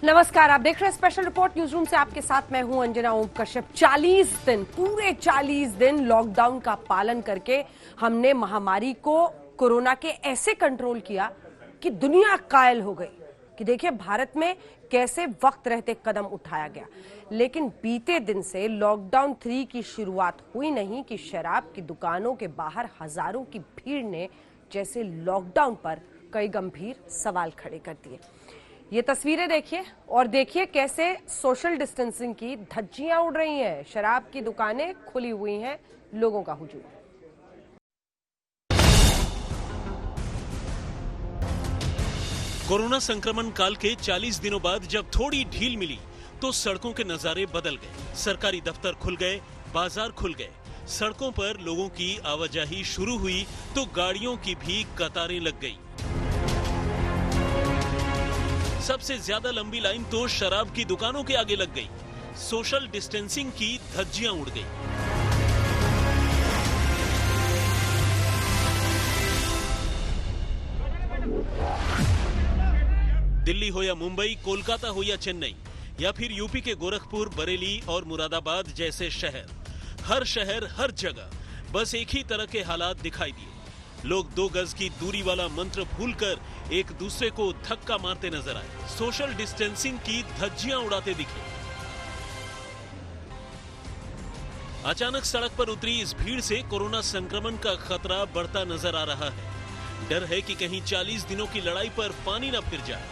नमस्कार, आप देख रहे हैं स्पेशल रिपोर्ट न्यूज रूम से। आपके साथ मैं हूं अंजना ओम कश्यप। 40 दिन, पूरे 40 दिन लॉकडाउन का पालन करके हमने महामारी को, कोरोना के ऐसे कंट्रोल किया कि दुनिया कायल हो गई कि देखिए भारत में कैसे वक्त रहते कदम उठाया गया। लेकिन बीते दिन से लॉकडाउन 3 की शुरुआत हुई नहीं कि शराब की दुकानों के बाहर हजारों की भीड़ ने जैसे लॉकडाउन पर कई गंभीर सवाल खड़े कर दिए। ये तस्वीरें देखिए और देखिए कैसे सोशल डिस्टेंसिंग की धज्जियां उड़ रही हैं। शराब की दुकानें खुली हुई हैं, लोगों का हुजूम। कोरोना संक्रमण काल के 40 दिनों बाद जब थोड़ी ढील मिली तो सड़कों के नजारे बदल गए। सरकारी दफ्तर खुल गए, बाजार खुल गए, सड़कों पर लोगों की आवाजाही शुरू हुई तो गाड़ियों की भी कतारें लग गई। सबसे ज्यादा लंबी लाइन तो शराब की दुकानों के आगे लग गई। सोशल डिस्टेंसिंग की धज्जियां उड़ गई। दिल्ली हो या मुंबई, कोलकाता हो या चेन्नई, या फिर यूपी के गोरखपुर, बरेली और मुरादाबाद जैसे शहर, हर जगह बस एक ही तरह के हालात दिखाई दिए। लोग 2 गज की दूरी वाला मंत्र भूलकर एक दूसरे को धक्का मारते नजर आए। सोशल डिस्टेंसिंग की धज्जियां उड़ाते दिखे। अचानक सड़क पर उतरी इस भीड़ से कोरोना संक्रमण का खतरा बढ़ता नजर आ रहा है। डर है कि कहीं 40 दिनों की लड़ाई पर पानी न फिर जाए।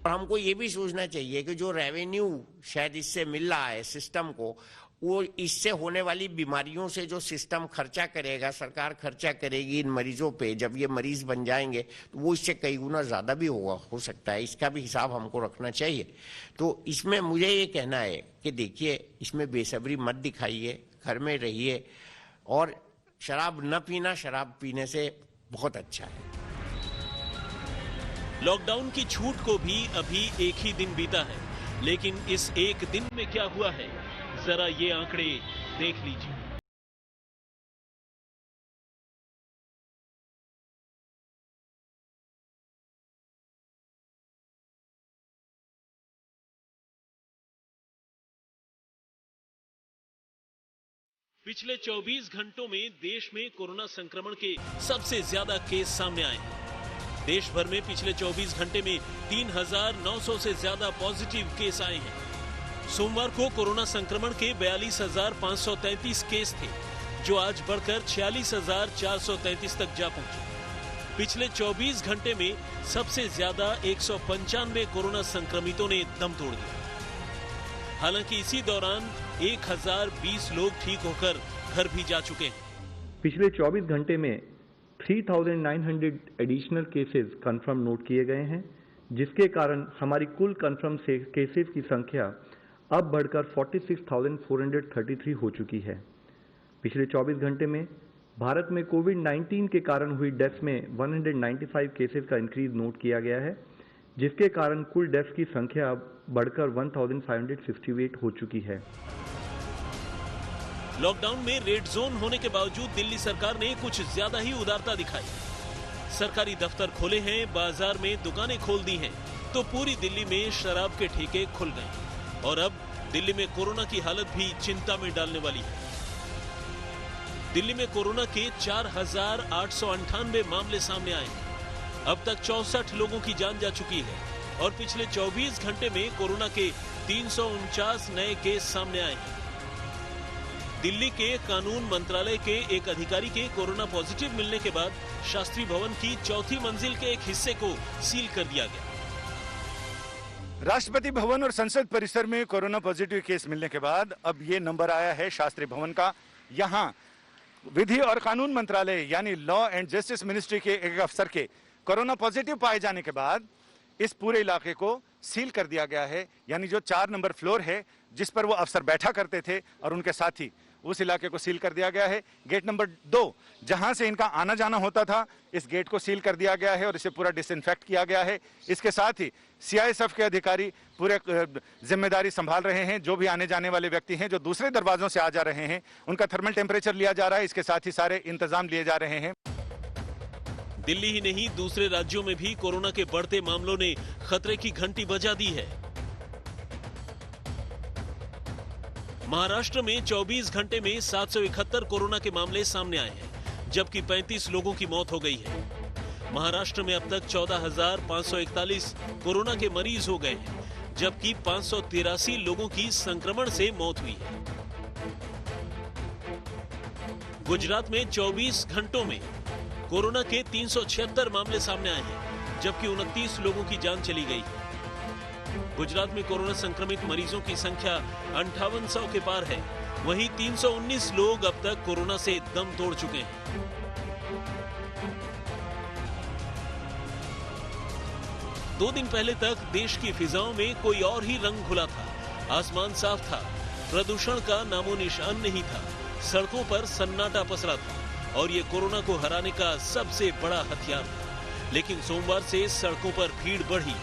हमको ये भी सोचना चाहिए कि जो रेवेन्यू शायद इससे मिल रहा है सिस्टम को, वो इससे होने वाली बीमारियों से जो सिस्टम खर्चा करेगा, सरकार खर्चा करेगी इन मरीजों पे, जब ये मरीज बन जाएंगे तो वो इससे कई गुना ज़्यादा भी हो सकता है। इसका भी हिसाब हमको रखना चाहिए। तो इसमें मुझे ये कहना है कि देखिए, इसमें बेसब्री मत दिखाइए, घर में रहिए और शराब न पीना शराब पीने से बहुत अच्छा है। लॉकडाउन की छूट को भी अभी एक ही दिन बीता है, लेकिन इस एक दिन में क्या हुआ है, जरा ये आंकड़े देख लीजिए। पिछले 24 घंटों में देश में कोरोना संक्रमण के सबसे ज्यादा केस सामने आए हैं। देश भर में पिछले 24 घंटे में 3,900 से ज्यादा पॉजिटिव केस आए हैं। सोमवार को कोरोना संक्रमण के 42,533 केस थे, जो आज बढ़कर 46,433 तक जा पहुंचे। पिछले 24 घंटे में सबसे ज्यादा 195 कोरोना संक्रमितों ने दम तोड़ दिया। हालांकि इसी दौरान 1,020 लोग ठीक होकर घर भी जा चुके हैं। पिछले 24 घंटे में 3,900 एडिशनल केसेस कंफर्म नोट किए गए हैं, जिसके कारण हमारी कुल कंफर्म केसेस की संख्या अब बढ़कर 46,433 हो चुकी है। पिछले 24 घंटे में भारत में कोविड-19 के कारण हुई डेथ्स में 195 केसेस का इंक्रीज नोट किया गया है, जिसके कारण कुल डेथ्स की संख्या अब बढ़कर 1,568 हो चुकी है। लॉकडाउन में रेड जोन होने के बावजूद दिल्ली सरकार ने कुछ ज्यादा ही उदारता दिखाई। सरकारी दफ्तर खोले हैं, बाजार में दुकानें खोल दी हैं, तो पूरी दिल्ली में शराब के ठेके खुल गए और अब दिल्ली में कोरोना की हालत भी चिंता में डालने वाली है। दिल्ली में कोरोना के 4,898 मामले सामने आए हैं। अब तक 64 लोगों की जान जा चुकी है और पिछले 24 घंटे में कोरोना के 349 नए केस सामने आए हैं। दिल्ली के कानून मंत्रालय के एक अधिकारी के कोरोना पॉजिटिव मिलने के बाद शास्त्री भवन की 4थी मंजिल के एक हिस्से को सील कर दिया गया। राष्ट्रपति भवन और संसद परिसर में कोरोना पॉजिटिव केस मिलने के बाद अब ये नंबर आया है शास्त्री भवन का। यहाँ विधि और कानून मंत्रालय यानी लॉ एंड जस्टिस मिनिस्ट्री के एक अफसर के कोरोना पॉजिटिव पाए जाने के बाद इस पूरे इलाके को सील कर दिया गया है। यानी जो 4 नंबर फ्लोर है जिस पर वो अफसर बैठा करते थे और उनके साथी, उस इलाके को सील कर दिया गया है। गेट नंबर 2 जहां से इनका आना जाना होता था, इस गेट को सील कर दिया गया है और इसे पूरा डिसइंफेक्ट किया गया है। इसके साथ ही सीआईएसएफ के अधिकारी पूरे जिम्मेदारी संभाल रहे हैं। जो भी आने जाने वाले व्यक्ति हैं जो दूसरे दरवाजों से आ जा रहे हैं, उनका थर्मल टेम्परेचर लिया जा रहा है। इसके साथ ही सारे इंतजाम लिए जा रहे हैं। दिल्ली ही नहीं, दूसरे राज्यों में भी कोरोना के बढ़ते मामलों ने खतरे की घंटी बजा दी है। महाराष्ट्र में 24 घंटे में 771 कोरोना के मामले सामने आए हैं, जबकि 35 लोगों की मौत हो गई है। महाराष्ट्र में अब तक 14,541 कोरोना के मरीज हो गए हैं, जबकि 583 लोगों की संक्रमण से मौत हुई है। गुजरात में 24 घंटों में कोरोना के 376 मामले सामने आए हैं, जबकि 29 लोगों की जान चली गई है। गुजरात में कोरोना संक्रमित मरीजों की संख्या 5800 के पार है। वहीं 319 लोग अब तक कोरोना से दम तोड़ चुके हैं। दो दिन पहले तक देश की फिजाओं में कोई और ही रंग घुला था। आसमान साफ था, प्रदूषण का नामो निशान नहीं था, सड़कों पर सन्नाटा पसरा था और ये कोरोना को हराने का सबसे बड़ा हथियार था। लेकिन सोमवार से सड़कों पर भीड़ बढ़ी,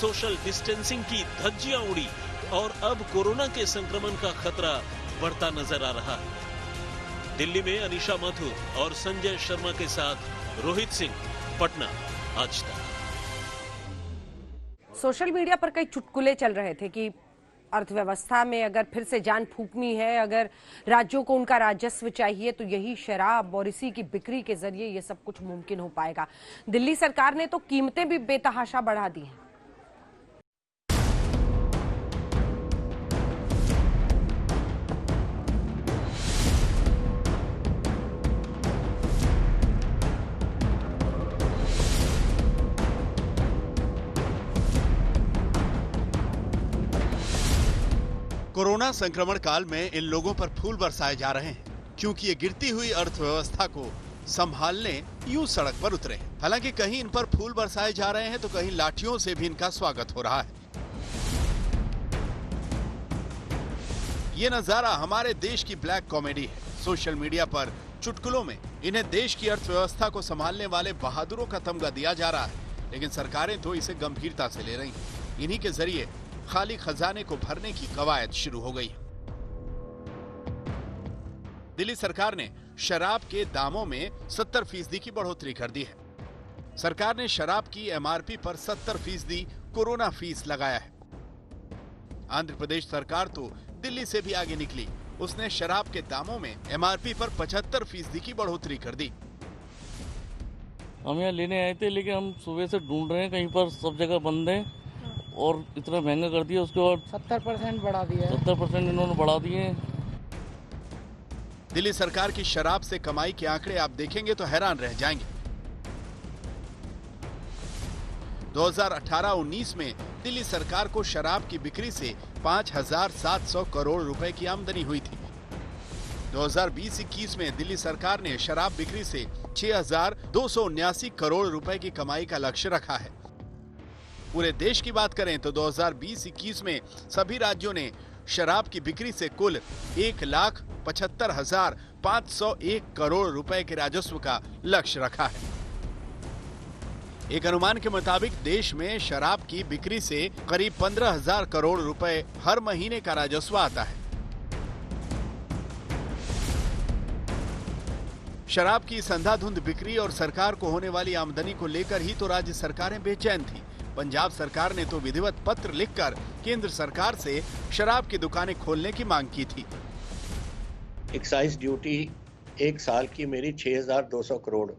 सोशल डिस्टेंसिंग की धज्जियां उड़ी और अब कोरोना के संक्रमण का खतरा बढ़ता नजर आ रहा है। दिल्ली में अनीशा माथुर और संजय शर्मा के साथ रोहित सिंह, पटना, आज तक। सोशल मीडिया पर कई चुटकुले चल रहे थे कि अर्थव्यवस्था में अगर फिर से जान फूंकनी है, अगर राज्यों को उनका राजस्व चाहिए, तो यही शराब और इसी की बिक्री के जरिए ये सब कुछ मुमकिन हो पाएगा। दिल्ली सरकार ने तो कीमतें भी बेतहाशा बढ़ा दी हैं। कोरोना संक्रमण काल में इन लोगों पर फूल बरसाए जा रहे हैं, क्योंकि ये गिरती हुई अर्थव्यवस्था को संभालने यूं सड़क पर उतरे हैं। हालांकि कहीं इन पर फूल बरसाए जा रहे हैं तो कहीं लाठियों से भी इनका स्वागत हो रहा है। ये नजारा हमारे देश की ब्लैक कॉमेडी है। सोशल मीडिया पर चुटकुलों में इन्हें देश की अर्थव्यवस्था को संभालने वाले बहादुरों का तमगा दिया जा रहा है, लेकिन सरकारें तो इसे गंभीरता से ले रही हैं। इन्हीं के जरिए खाली खजाने को भरने की कवायद शुरू हो गई। दिल्ली सरकार ने शराब के दामों में 70% की बढ़ोतरी कर दी है। सरकार ने शराब की एमआरपी पर 70% कोरोना फीस लगाया है। आंध्र प्रदेश सरकार तो दिल्ली से भी आगे निकली। उसने शराब के दामों में एमआरपी पर 75% की बढ़ोतरी कर दी। हम यहाँ लेने आए थे, लेकिन हम सुबह से ढूंढ रहे हैं, कहीं पर सब जगह बंद है और इतना महंगा कर दिया। उसके बाद 70% बढ़ा दिया है। 70% इन्होंने बढ़ा दिए। दिल्ली सरकार की शराब से कमाई के आंकड़े आप देखेंगे तो हैरान रह जाएंगे। 2018-19 में दिल्ली सरकार को शराब की बिक्री से 5,700 करोड़ रुपए की आमदनी हुई थी। 2020-21 में दिल्ली सरकार ने शराब बिक्री से 6,279 करोड़ रुपए की कमाई का लक्ष्य रखा है। पूरे देश की बात करें तो 2020-21 में सभी राज्यों ने शराब की बिक्री से कुल 1,75,501 करोड़ रुपए के राजस्व का लक्ष्य रखा है। एक अनुमान के मुताबिक देश में शराब की बिक्री से करीब 15,000 करोड़ रुपए हर महीने का राजस्व आता है। शराब की इस अंधाधुंध बिक्री और सरकार को होने वाली आमदनी को लेकर ही तो राज्य सरकारें बेचैन थी। पंजाब सरकार ने तो विधिवत पत्र लिखकर केंद्र सरकार से शराब की दुकानें खोलने की मांग की थी। एक्साइज ड्यूटी एक साल की मेरी 6,200 करोड़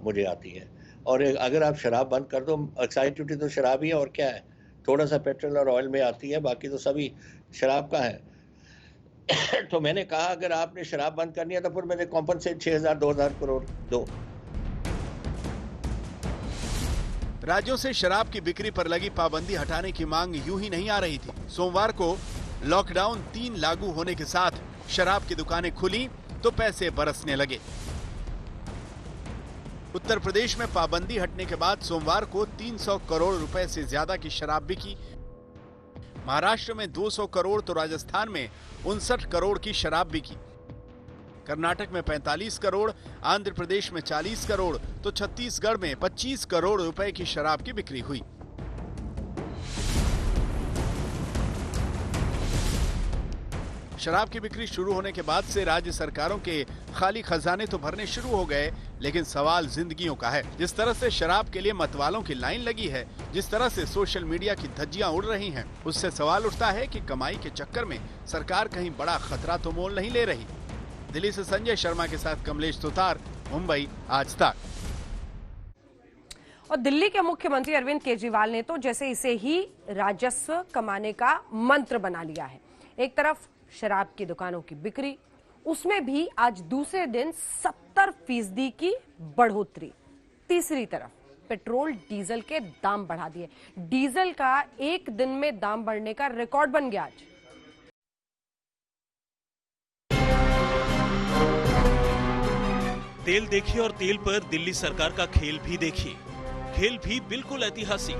मुझे आती है, और अगर आप शराब बंद कर दो, एक्साइज ड्यूटी तो शराब ही है और क्या है, थोड़ा सा पेट्रोल और ऑयल में आती है, बाकी तो सभी शराब का है। तो मैंने कहा अगर आपने शराब बंद करनी है तो फिर मुझे कॉम्पनसेट 6,000-2,000 करोड़ दो। राज्यों से शराब की बिक्री पर लगी पाबंदी हटाने की मांग यूं ही नहीं आ रही थी। सोमवार को लॉकडाउन 3 लागू होने के साथ शराब की दुकानें खुली तो पैसे बरसने लगे। उत्तर प्रदेश में पाबंदी हटने के बाद सोमवार को 300 करोड़ रुपए से ज्यादा की शराब बिकी। महाराष्ट्र में 200 करोड़ तो राजस्थान में 59 करोड़ की शराब बिकी। कर्नाटक में 45 करोड़, आंध्र प्रदेश में 40 करोड़ तो छत्तीसगढ़ में 25 करोड़ रुपए की शराब की बिक्री हुई। शराब की बिक्री शुरू होने के बाद से राज्य सरकारों के खाली खजाने तो भरने शुरू हो गए, लेकिन सवाल जिंदगियों का है। जिस तरह से शराब के लिए मतवालों की लाइन लगी है, जिस तरह से सोशल मीडिया की धज्जियां उड़ रही हैं, उससे सवाल उठता है कि कमाई के चक्कर में सरकार कहीं बड़ा खतरा तो मोल नहीं ले रही। दिल्ली से संजय शर्मा के साथ कमलेश सुतार, मुंबई, आज तक। और दिल्ली के मुख्यमंत्री अरविंद केजरीवाल ने तो जैसे इसे ही राजस्व कमाने का मंत्र बना लिया है। एक तरफ शराब की दुकानों की बिक्री, उसमें भी आज दूसरे दिन 70% की बढ़ोतरी। तीसरी तरफ पेट्रोल डीजल के दाम बढ़ा दिए। डीजल का एक दिन में दाम बढ़ने का रिकॉर्ड बन गया आज। तेल देखिए और तेल पर दिल्ली सरकार का खेल भी देखिए। खेल भी बिल्कुल ऐतिहासिक।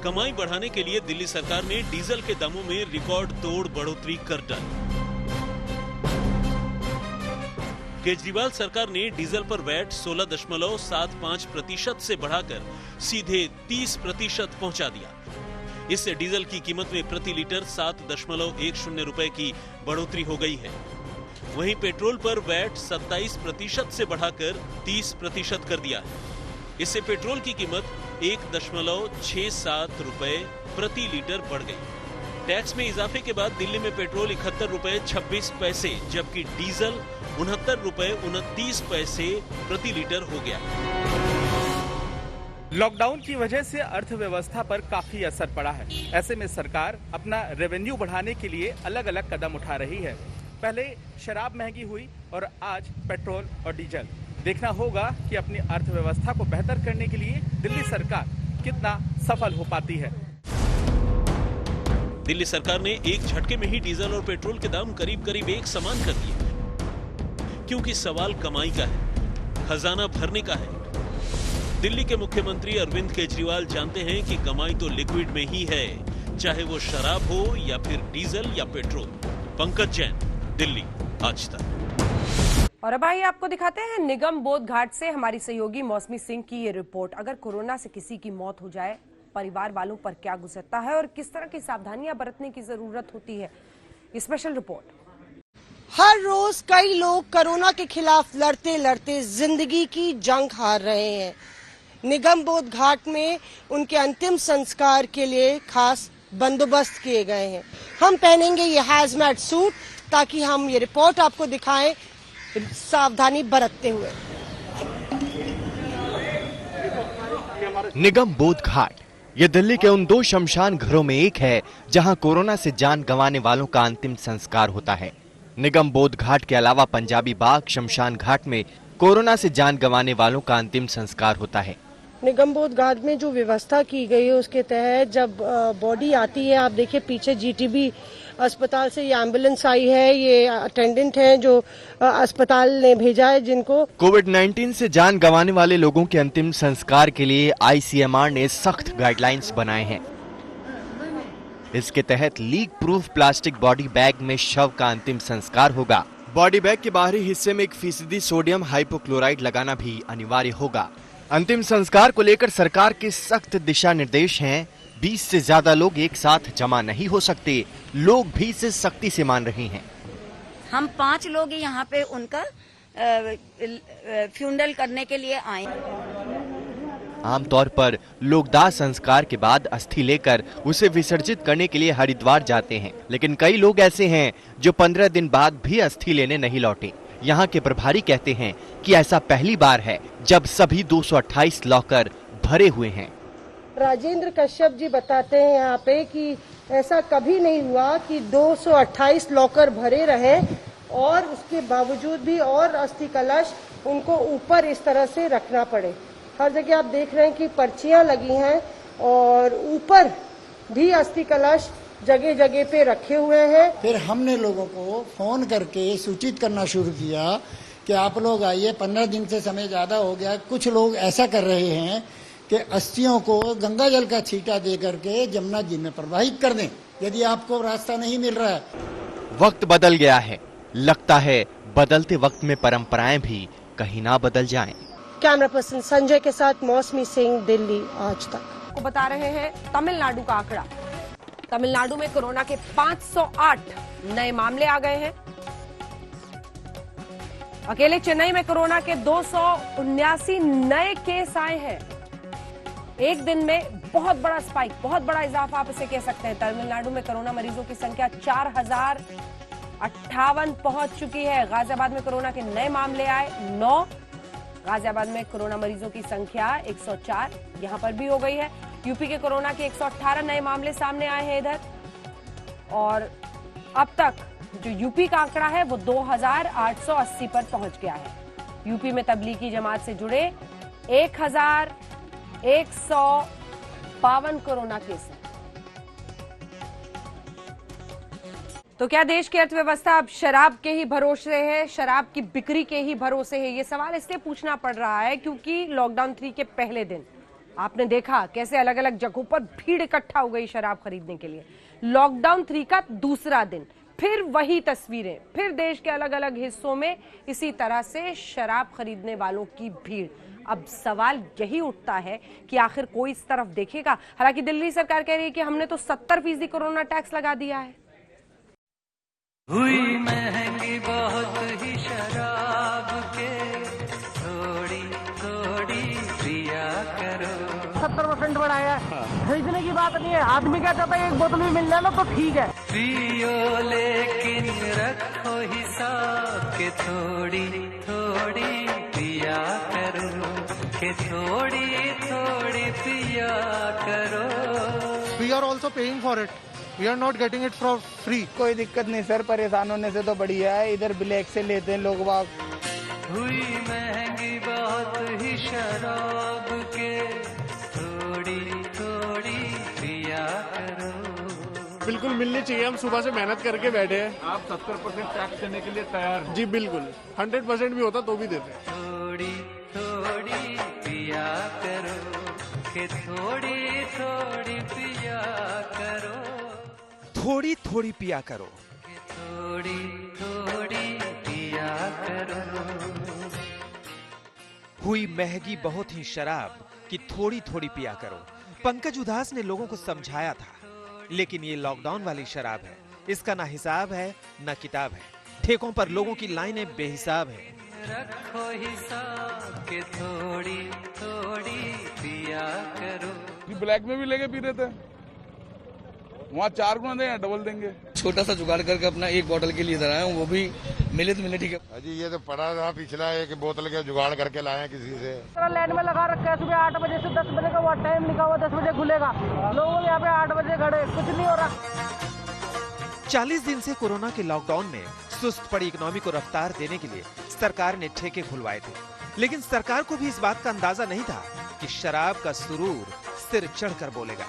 कमाई बढ़ाने के लिए दिल्ली सरकार ने डीजल के दामों में रिकॉर्ड तोड़ बढ़ोतरी कर डाली। केजरीवाल सरकार ने डीजल पर वैट 16.75% से बढ़ाकर सीधे 30% पहुंचा दिया। इससे डीजल की कीमत में प्रति लीटर 7.10 रुपए की बढ़ोतरी हो गई है। वहीं पेट्रोल पर वैट 27% से बढ़ाकर 30% कर दिया है। इससे पेट्रोल की कीमत 1.67 रुपए प्रति लीटर बढ़ गई। टैक्स में इजाफे के बाद दिल्ली में पेट्रोल 71 रुपए 26 पैसे जबकि डीजल 69 रुपए 29 पैसे प्रति लीटर हो गया। लॉकडाउन की वजह से अर्थव्यवस्था पर काफी असर पड़ा है। ऐसे में सरकार अपना रेवेन्यू बढ़ाने के लिए अलग अलग कदम उठा रही है। पहले शराब महंगी हुई और आज पेट्रोल और डीजल। देखना होगा कि अपनी अर्थव्यवस्था को बेहतर करने के लिए दिल्ली सरकार कितना सफल हो पाती है। दिल्ली सरकार ने एक झटके में ही डीजल और पेट्रोल के दाम करीब करीब एक समान कर दिए, क्योंकि सवाल कमाई का है, खजाना भरने का है। दिल्ली के मुख्यमंत्री अरविंद केजरीवाल जानते हैं कि कमाई तो लिक्विड में ही है, चाहे वो शराब हो या फिर डीजल या पेट्रोल। पंकज जैन, दिल्ली, आज तक। और अब आइए आपको दिखाते हैं निगम बोध घाट से हमारी सहयोगी मौसमी सिंह की ये रिपोर्ट। अगर कोरोना से किसी की मौत हो जाए, परिवार वालों पर क्या गुजरता है और किस तरह की सावधानियां बरतने की जरूरत होती है, ये स्पेशल रिपोर्ट। हर रोज कई लोग कोरोना के खिलाफ लड़ते लड़ते जिंदगी की जंग हार रहे हैं। निगम बोध घाट में उनके अंतिम संस्कार के लिए खास बंदोबस्त किए गए हैं। हम पहनेंगे ये हैजमैट सूट ताकि हम ये रिपोर्ट आपको दिखाएं सावधानी बरतते हुए। निगम बोध घाट ये दिल्ली के उन 2 शमशान घरों में एक है जहां कोरोना से जान गंवाने वालों का अंतिम संस्कार होता है। निगम बोध घाट के अलावा पंजाबी बाग शमशान घाट में कोरोना से जान गंवाने वालों का अंतिम संस्कार होता है। निगम बोध घाट में जो व्यवस्था की गई है उसके तहत जब बॉडी आती है, आप देखिए पीछे जीटीबी अस्पताल से ये एम्बुलेंस आई है, ये अटेंडेंट हैं जो अस्पताल ने भेजा है जिनको कोविड-19 से जान गंवाने वाले लोगों के अंतिम संस्कार के लिए आईसीएमआर ने सख्त गाइडलाइंस बनाए हैं। इसके तहत leak proof plastic body bag में शव का अंतिम संस्कार होगा। बॉडी बैग के बाहरी हिस्से में 1% सोडियम हाइपोक्लोराइड लगाना भी अनिवार्य होगा। अंतिम संस्कार को लेकर सरकार के सख्त दिशा निर्देश हैं। 20 से ज्यादा लोग एक साथ जमा नहीं हो सकते। लोग भी इसे सख्ती से मान रहे हैं। हम 5 लोग यहाँ पे उनका फ्यूनरल करने के लिए आए। आमतौर पर लोग दाह संस्कार के बाद अस्थि लेकर उसे विसर्जित करने के लिए हरिद्वार जाते हैं, लेकिन कई लोग ऐसे हैं जो 15 दिन बाद भी अस्थि लेने नहीं लौटे। यहाँ के प्रभारी कहते हैं कि ऐसा पहली बार है जब सभी 228 लॉकर भरे हुए हैं। राजेंद्र कश्यप जी बताते हैं यहाँ पे कि ऐसा कभी नहीं हुआ कि 228 लॉकर भरे रहे और उसके बावजूद भी और अस्थि कलश उनको ऊपर इस तरह से रखना पड़े। हर जगह आप देख रहे हैं कि पर्चियां लगी हैं और ऊपर भी अस्थि कलश जगह जगह पे रखे हुए हैं। फिर हमने लोगों को फोन करके सूचित करना शुरू किया कि आप लोग आइए, 15 दिन से समय ज्यादा हो गया। कुछ लोग ऐसा कर रहे हैं कि अस्थियों को गंगा जल का छींटा दे करके जमुना जी में प्रवाहित कर दें यदि आपको रास्ता नहीं मिल रहा है। वक्त बदल गया है, लगता है बदलते वक्त में परंपराएं भी कहीं ना बदल जाएं। कैमरा पर्सन संजय के साथ मौसमी सिंह, दिल्ली, आज तक। बता रहे हैं तमिलनाडु का आंकड़ा। तमिलनाडु में कोरोना के 508 नए मामले आ गए हैं। अकेले चेन्नई में कोरोना के 279 नए केस आए हैं। एक दिन में बहुत बड़ा स्पाइक, बहुत बड़ा इजाफा आप इसे कह सकते हैं। तमिलनाडु में कोरोना मरीजों की संख्या 4058 पहुंच चुकी है। गाजियाबाद में कोरोना के नए मामले आए 9। गाजियाबाद में कोरोना मरीजों की संख्या 104 यहां पर भी हो गई है। यूपी के कोरोना के 118 नए मामले सामने आए हैं इधर, और अब तक जो यूपी का आंकड़ा है वो 2880 पर पहुंच गया है। यूपी में तबलीगी जमात से जुड़े 1152 कोरोना केस हैं। तो क्या देश की अर्थव्यवस्था अब शराब के ही भरोसे है, शराब की बिक्री के ही भरोसे है? ये सवाल इसलिए पूछना पड़ रहा है क्योंकि लॉकडाउन 3 के पहले दिन आपने देखा कैसे अलग अलग जगहों पर भीड़ इकट्ठा हो गई शराब खरीदने के लिए। लॉकडाउन 3 का दूसरा दिन फिर वही तस्वीरें, फिर देश के अलग अलग हिस्सों में इसी तरह से शराब खरीदने वालों की भीड़। अब सवाल यही उठता है कि आखिर कोई इस तरफ देखेगा। हालांकि दिल्ली सरकार कह रही है कि हमने तो 70% कोरोना टैक्स लगा दिया है। हुई महंगी बहुत ही शराब के थोड़ी थोड़ी पिया करो। 70% बढ़ाया है। खरीदने की बात नहीं है, आदमी क्या चाहता है एक बोतल भी मिल जाए ना तो ठीक है। पियो लेकिन रखो हिसाब के थोड़ी थोड़ी पिया करो, के थोड़ी थोड़ी पिया करो। We are also paying for it. We are not getting it for free. कोई दिक्कत नहीं सर, परेशान होने से तो बढ़िया है, इधर ब्लैक से लेते हैं लोग बाग। हुई महंगी बहुत ही शराब के थोड़ी थोड़ी पिया करो। बिल्कुल मिलनी चाहिए, हम सुबह से मेहनत करके बैठे हैं। आप 70% टैक्स देने के लिए तैयार हैं? जी बिल्कुल, 100% भी होता तो भी देते। थोड़ी थोड़ी पिया करो, के थोड़ी थोड़ी पिया करो। थोड़ी थोड़ी पिया करो, थोड़ी थोड़ी पिया करो। हुई महंगी बहुत ही शराब कि थोड़ी थोड़ी पिया करो। पंकज उधास ने लोगों को समझाया था, लेकिन ये लॉकडाउन वाली शराब है, इसका ना हिसाब है ना किताब है। ठेकों पर लोगों की लाइनें बेहिसाब है। रखो हिसाब के थोड़ी थोड़ी पिया करो। ब्लैक में भी लेके पी रहे थे, वहाँ 4 गुना देंगे, डबल देंगे। छोटा सा जुगाड़ करके अपना एक बोतल के लिए इधर आया हूँ, वो भी मिले तो मिले, ठीक है। अजी ये तो पड़ा था पिछला, एक बोतल के जुगाड़ करके लाए हैं किसी से। लाइन में लगा रखा है, सुबह 8 बजे से 10 बजे का वो टाइम लिखा हुआ, 10 बजे खुलेगा। लोग यहाँ पे 8 बजे खड़े, कुछ नहीं हो रहा। 40 दिन से कोरोना के लॉकडाउन में सुस्त पड़ी इकोनॉमी को रफ्तार देने के लिए सरकार ने ठेके खुलवाए थे, लेकिन सरकार को भी इस बात का अंदाजा नहीं था कि शराब का सुरूर सिर चढ़कर बोलेगा।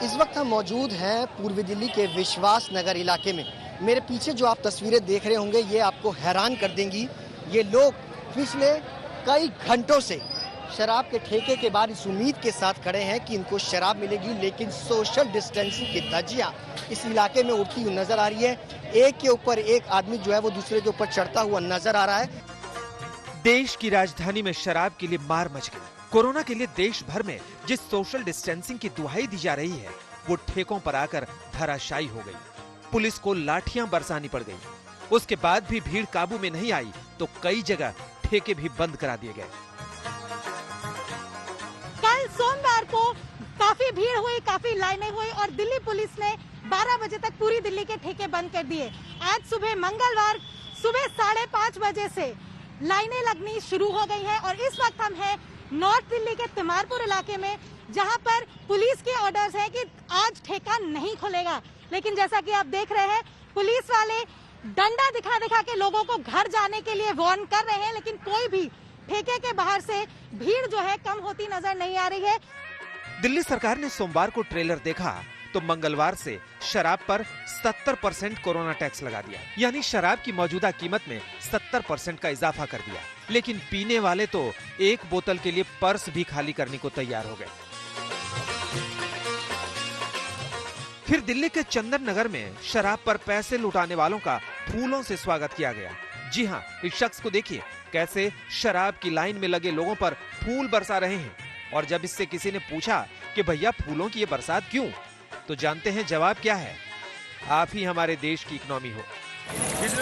इस वक्त हम मौजूद हैं पूर्वी दिल्ली के विश्वास नगर इलाके में। मेरे पीछे जो आप तस्वीरें देख रहे होंगे ये आपको हैरान कर देंगी। ये लोग पिछले कई घंटों से शराब के ठेके के बाद इस उम्मीद के साथ खड़े हैं कि इनको शराब मिलेगी, लेकिन सोशल डिस्टेंसिंग की धज्जियां इस इलाके में उड़ती हुई नजर आ रही है। एक के ऊपर एक आदमी जो है वो दूसरे के ऊपर चढ़ता हुआ नजर आ रहा है। देश की राजधानी में शराब के लिए मार मच गई। कोरोना के लिए देश भर में जिस सोशल डिस्टेंसिंग की दुहाई दी जा रही है वो ठेकों पर आकर धराशायी हो गई। पुलिस को लाठियां बरसानी पड़ गई। उसके बाद भी भीड़ काबू में नहीं आई तो कई जगह ठेके भी बंद करा दिए गए। कल सोमवार को काफी भीड़ हुई, काफी लाइनें हुई और दिल्ली पुलिस ने 12 बजे तक पूरी दिल्ली के ठेके बंद कर दिए। आज सुबह मंगलवार सुबह 5:30 बजे से लाइनें लगनी शुरू हो गई हैं और इस वक्त हम हैं नॉर्थ दिल्ली के तिमारपुर इलाके में, जहां पर पुलिस के ऑर्डर्स हैं कि आज ठेका नहीं खुलेगा। लेकिन जैसा कि आप देख रहे हैं पुलिस वाले डंडा दिखा दिखा के लोगों को घर जाने के लिए वार्न कर रहे हैं, लेकिन कोई भी ठेके के बाहर से भीड़ जो है कम होती नजर नहीं आ रही है। दिल्ली सरकार ने सोमवार को ट्रेलर देखा तो मंगलवार से शराब पर 70% कोरोना टैक्स लगा दिया, यानी शराब की मौजूदा कीमत में 70% का इजाफा कर दिया। लेकिन पीने वाले तो एक बोतल के लिए पर्स भी खाली करने को तैयार हो गए। फिर दिल्ली के चंदन नगर में शराब पर पैसे लुटाने वालों का फूलों से स्वागत किया गया। जी हाँ, इस शख्स को देखिए कैसे शराब की लाइन में लगे लोगों पर फूल बरसा रहे हैं। और जब इससे किसी ने पूछा कि भैया फूलों की ये बरसात क्यों? तो जानते हैं जवाब क्या है। आप ही हमारे देश की इकोनॉमी हो।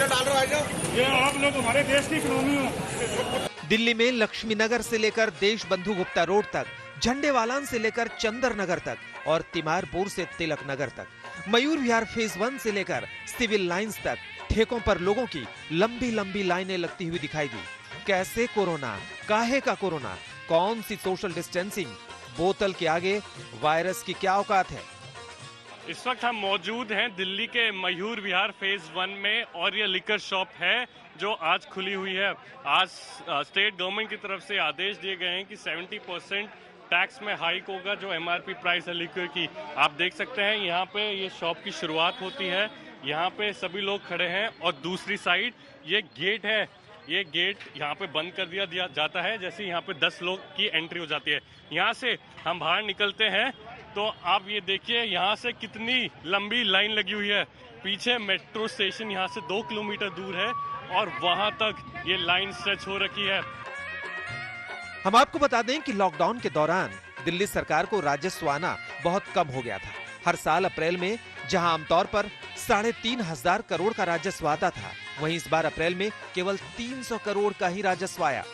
डाल रहा है ये आप लोग हमारे देश की इकोनॉमी हो। दिल्ली में लक्ष्मी नगर से लेकर देश बंधु गुप्ता रोड तक, झंडेवालान से लेकर चंदर नगर तक और तिमारपुर से तिलक नगर तक, मयूर विहार फेज 1 से लेकर सिविल लाइंस तक ठेकों पर लोगों की लंबी लंबी लाइनें लगती हुई दिखाई दी। कैसे कोरोना, काहे का कोरोना, कौन सी सोशल डिस्टेंसिंग, बोतल के आगे वायरस की क्या औकात है। इस वक्त हम मौजूद हैं दिल्ली के मयूर विहार फेज 1 में और ये लिकर शॉप है जो आज खुली हुई है। आज स्टेट गवर्नमेंट की तरफ से आदेश दिए गए हैं कि 70% टैक्स में हाइक होगा जो एमआरपी प्राइस है लिकर की। आप देख सकते हैं यहाँ पे ये शॉप की शुरुआत होती है, यहाँ पे सभी लोग खड़े हैं और दूसरी साइड ये गेट है, ये गेट यहाँ पे बंद कर दिया जाता है जैसे यहाँ पे 10 लोग की एंट्री हो जाती है। यहाँ से हम बाहर निकलते हैं तो आप ये देखिए यहाँ से कितनी लंबी लाइन लगी हुई है। पीछे मेट्रो स्टेशन यहाँ से 2 किलोमीटर दूर है और वहाँ तक ये लाइन स्ट्रेच हो रखी है। हम आपको बता दें कि लॉकडाउन के दौरान दिल्ली सरकार को राजस्व आना बहुत कम हो गया था। हर साल अप्रैल में जहां आमतौर पर 3,500 करोड़ का राजस्व आता था, वहीं इस बार अप्रैल में केवल 300 करोड़ का ही राजस्व आया।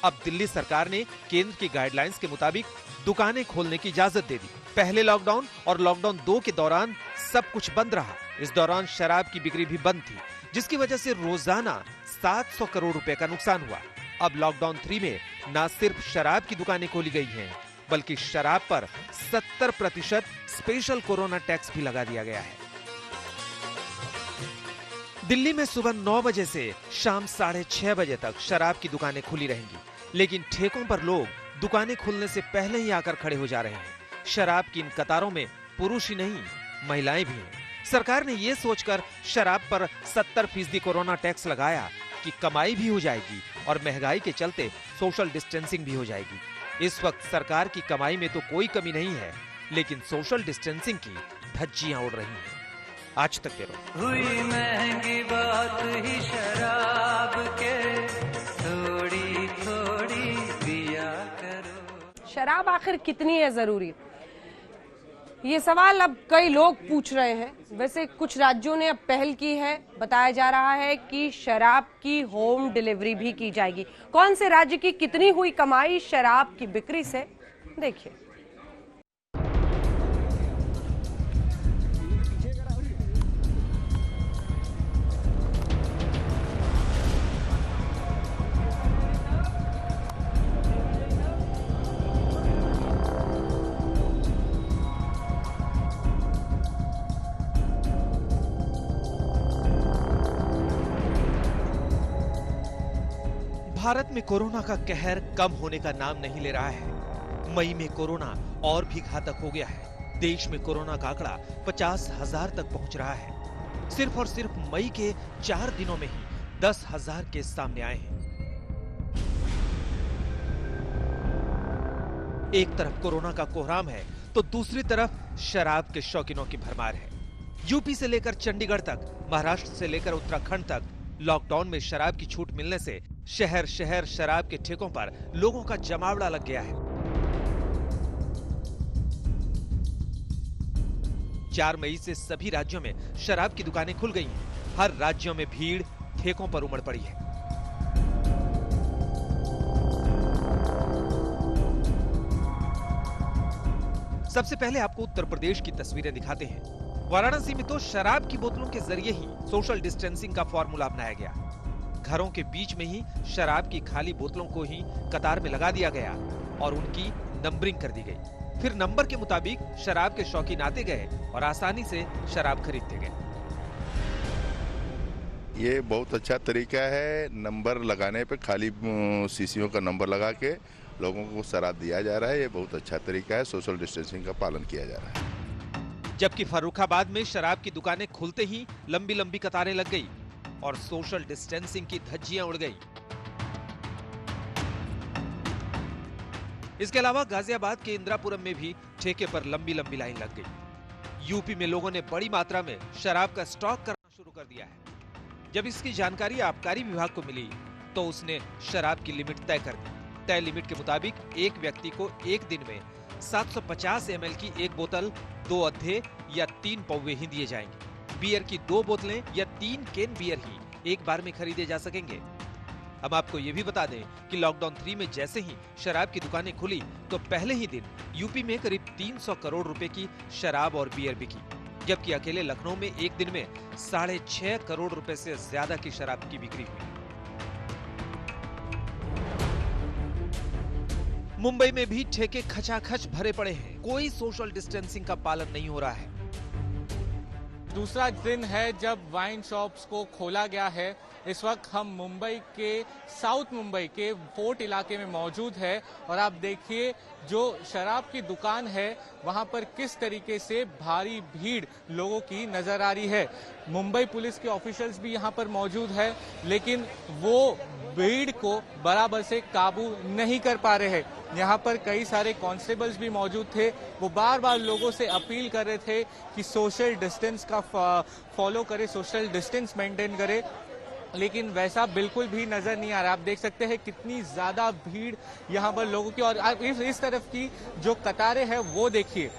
अब दिल्ली सरकार ने केंद्र की गाइडलाइंस के मुताबिक दुकानें खोलने की इजाजत दे दी। पहले लॉकडाउन और लॉकडाउन 2 के दौरान सब कुछ बंद रहा। इस दौरान शराब की बिक्री भी बंद थी, जिसकी वजह से रोजाना 700 करोड़ रुपए का नुकसान हुआ। अब लॉकडाउन 3 में न सिर्फ शराब की दुकानें खोली गई हैं, बल्कि शराब पर 70% स्पेशल कोरोना टैक्स भी लगा दिया गया है। दिल्ली में सुबह 9 बजे से शाम 6:30 बजे तक शराब की दुकानें खुली रहेंगी, लेकिन ठेकों पर लोग दुकानें खुलने से पहले ही आकर खड़े हो जा रहे हैं। शराब की इन कतारों में पुरुष ही नहीं, महिलाएं भी हैं। सरकार ने ये सोचकर शराब पर 70% कोरोना टैक्स लगाया कि कमाई भी हो जाएगी और महंगाई के चलते सोशल डिस्टेंसिंग भी हो जाएगी। इस वक्त सरकार की कमाई में तो कोई कमी नहीं है, लेकिन सोशल डिस्टेंसिंग की धज्जियां उड़ रही हैं। आज तक ब्यूरो। हुई महंगी बात ही शराब के, थोड़ी थोड़ी पिया करो। शराब आखिर कितनी है जरूरी, ये सवाल अब कई लोग पूछ रहे हैं। वैसे कुछ राज्यों ने अब पहल की है, बताया जा रहा है कि शराब की होम डिलीवरी भी की जाएगी। कौन से राज्य की कितनी हुई कमाई शराब की बिक्री से, देखिए। भारत में कोरोना का कहर कम होने का नाम नहीं ले रहा है। मई में कोरोना और भी घातक हो गया है। देश में कोरोना का आंकड़ा 50,000 तक पहुंच रहा है। सिर्फ और सिर्फ मई के 4 दिनों में ही 10,000 केस सामने आए हैं। एक तरफ कोरोना का कोहराम है तो दूसरी तरफ शराब के शौकीनों की भरमार है। यूपी से लेकर चंडीगढ़ तक, महाराष्ट्र से लेकर उत्तराखंड तक लॉकडाउन में शराब की छूट मिलने से शहर शहर शराब के ठेकों पर लोगों का जमावड़ा लग गया है। 4 मई से सभी राज्यों में शराब की दुकानें खुल गई हैं। हर राज्यों में भीड़ ठेकों पर उमड़ पड़ी है। सबसे पहले आपको उत्तर प्रदेश की तस्वीरें दिखाते हैं। वाराणसी में तो शराब की बोतलों के जरिए ही सोशल डिस्टेंसिंग का फॉर्मूला अपनाया गया। घरों के बीच में ही शराब की खाली बोतलों को ही कतार में लगा दिया गया और उनकी नंबरिंग कर दी गई। फिर नंबर के मुताबिक शराब के शौकीन आते गए और आसानी से शराब खरीदते गए। ये बहुत अच्छा तरीका है। नंबर लगाने पे खाली शीशियों का नंबर लगा के लोगों को शराब दिया जा रहा है। ये बहुत अच्छा तरीका है। सोशल डिस्टेंसिंग का पालन किया जा रहा है। जबकि फर्रुखाबाद में शराब की दुकानें खुलते ही लंबी लंबी कतारें लग गई और सोशल डिस्टेंसिंग की धज्जियां उड़ गई। इसके अलावा गाजियाबाद के इंदिरापुरम में भी ठेके पर लंबी लंबी लाइन लग गई। यूपी में लोगों ने बड़ी मात्रा में शराब का स्टॉक करना शुरू कर दिया है। जब इसकी जानकारी आबकारी विभाग को मिली तो उसने शराब की लिमिट तय कर दी। तय लिमिट के मुताबिक एक व्यक्ति को एक दिन में 750 ml की एक बोतल 2 अद्धे या 3 पौवे ही दिए जाएंगे। बियर की 2 बोतलें या 3 केन बियर ही एक बार में खरीदे जा सकेंगे। हम आपको ये भी बता दें कि लॉकडाउन 3 में जैसे ही शराब की दुकानें खुली तो पहले ही दिन यूपी में करीब 300 करोड़ रुपए की शराब और बियर बिकी, जबकि अकेले लखनऊ में एक दिन में 6.5 करोड़ रुपए से ज्यादा की शराब की बिक्री हुई। मुंबई में भी ठेके खचाखच भरे पड़े हैं। कोई सोशल डिस्टेंसिंग का पालन नहीं हो रहा है। दूसरा दिन है जब वाइन शॉप्स को खोला गया है। इस वक्त हम मुंबई के साउथ मुंबई के फोर्ट इलाके में मौजूद है और आप देखिए जो शराब की दुकान है वहां पर किस तरीके से भारी भीड़ लोगों की नजर आ रही है। मुंबई पुलिस के ऑफिशियल्स भी यहां पर मौजूद है, लेकिन वो भीड़ को बराबर से काबू नहीं कर पा रहे हैं। यहाँ पर कई सारे कांस्टेबल्स भी मौजूद थे। वो बार बार लोगों से अपील कर रहे थे कि सोशल डिस्टेंस का फॉलो करे, सोशल डिस्टेंस मेंटेन करे, लेकिन वैसा बिल्कुल भी नजर नहीं आ रहा। आप देख सकते हैं कितनी ज्यादा भीड़ यहाँ पर लोगों की, और इस तरफ की जो कतारें हैं वो देखिए,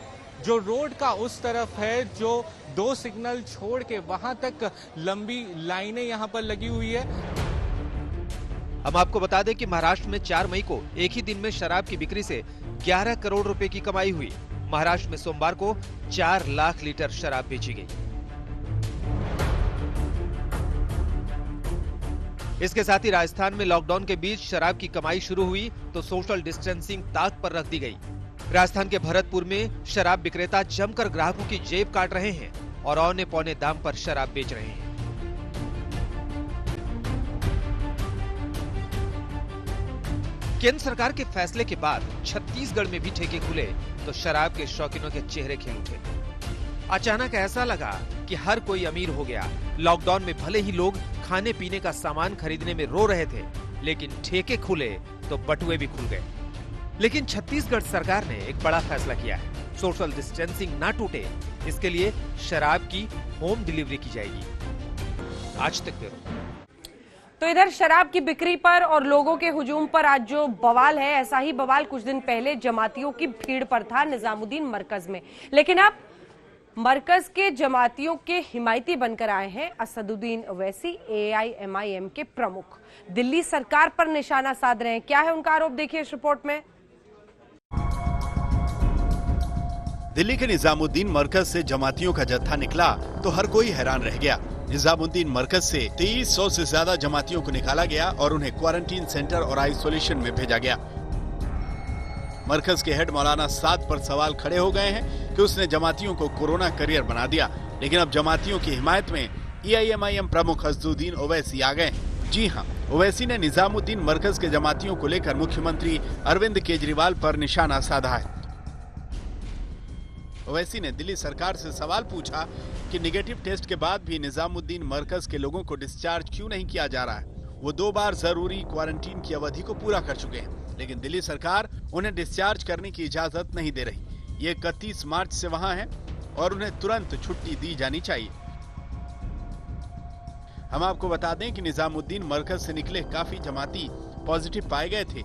जो रोड का उस तरफ है, जो 2 सिग्नल छोड़ के वहां तक लंबी लाइनें यहाँ पर लगी हुई है। हम आपको बता दें कि महाराष्ट्र में 4 मई को एक ही दिन में शराब की बिक्री से 11 करोड़ रुपए की कमाई हुई। महाराष्ट्र में सोमवार को 4 लाख लीटर शराब बेची गई। इसके साथ ही राजस्थान में लॉकडाउन के बीच शराब की कमाई शुरू हुई तो सोशल डिस्टेंसिंग ताक पर रख दी गई। राजस्थान के भरतपुर में शराब विक्रेता जमकर ग्राहकों की जेब काट रहे हैं और औने पौने दाम पर शराब बेच रहे हैं। केंद्र सरकार के फैसले के बाद छत्तीसगढ़ में भी ठेके खुले तो शराब के शौकीनों के चेहरे खिल उठे। अचानक ऐसा लगा कि हर कोई अमीर हो गया। लॉकडाउन में भले ही लोग खाने पीने का सामान खरीदने में रो रहे थे, लेकिन ठेके खुले तो बटुए भी खुल गए। लेकिन छत्तीसगढ़ सरकार ने एक बड़ा फैसला किया है। सोशल डिस्टेंसिंग ना टूटे, इसके लिए शराब की होम डिलीवरी की जाएगी। आज तक ब्यूरो। तो इधर शराब की बिक्री पर और लोगों के हुजूम पर आज जो बवाल है, ऐसा ही बवाल कुछ दिन पहले जमातियों की भीड़ पर था निजामुद्दीन मरकज में। लेकिन अब मरकज के जमातियों के हिमायती बनकर आए हैं असदुद्दीन ओवैसी, AIMIM के प्रमुख। दिल्ली सरकार पर निशाना साध रहे हैं। क्या है उनका आरोप, देखिए इस रिपोर्ट में। दिल्ली के निजामुद्दीन मरकज से जमातियों का जत्था निकला तो हर कोई हैरान रह गया। निजामुद्दीन मरकज से 2300 से ज्यादा जमातियों को निकाला गया और उन्हें क्वारंटीन सेंटर और आइसोलेशन में भेजा गया। मरकज के हेड मौलाना साद पर सवाल खड़े हो गए हैं कि उसने जमातियों को कोरोना करियर बना दिया, लेकिन अब जमातियों की हिमायत में AIMIM प्रमुख असदुद्दीन ओवैसी आ गए। जी हां, ओवैसी ने निजामुद्दीन मरकज के जमातियों को लेकर मुख्यमंत्री अरविंद केजरीवाल पर निशाना साधा है। ओवैसी ने दिल्ली सरकार से सवाल पूछा कि निगेटिव टेस्ट के बाद भी निजामुद्दीन मरकज के लोगों को डिस्चार्ज क्यों नहीं किया जा रहा है। वो 2 बार जरूरी क्वारंटीन की अवधि को पूरा कर चुके हैं, लेकिन दिल्ली सरकार उन्हें डिस्चार्ज करने की इजाजत नहीं दे रही। ये 31 मार्च से वहां हैं और उन्हें तुरंत छुट्टी दी जानी चाहिए। हम आपको बता दें कि निजामुद्दीन मरकज से निकले काफी जमाती पॉजिटिव पाए गए थे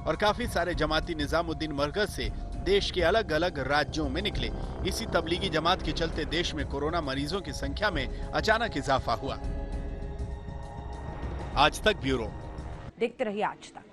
और काफी सारे जमाती निजामुद्दीन मरकज से देश के अलग अलग राज्यों में निकले। इसी तबलीगी जमात के चलते देश में कोरोना मरीजों की संख्या में अचानक इजाफा हुआ। आज तक ब्यूरो। देखते रहिए आज तक।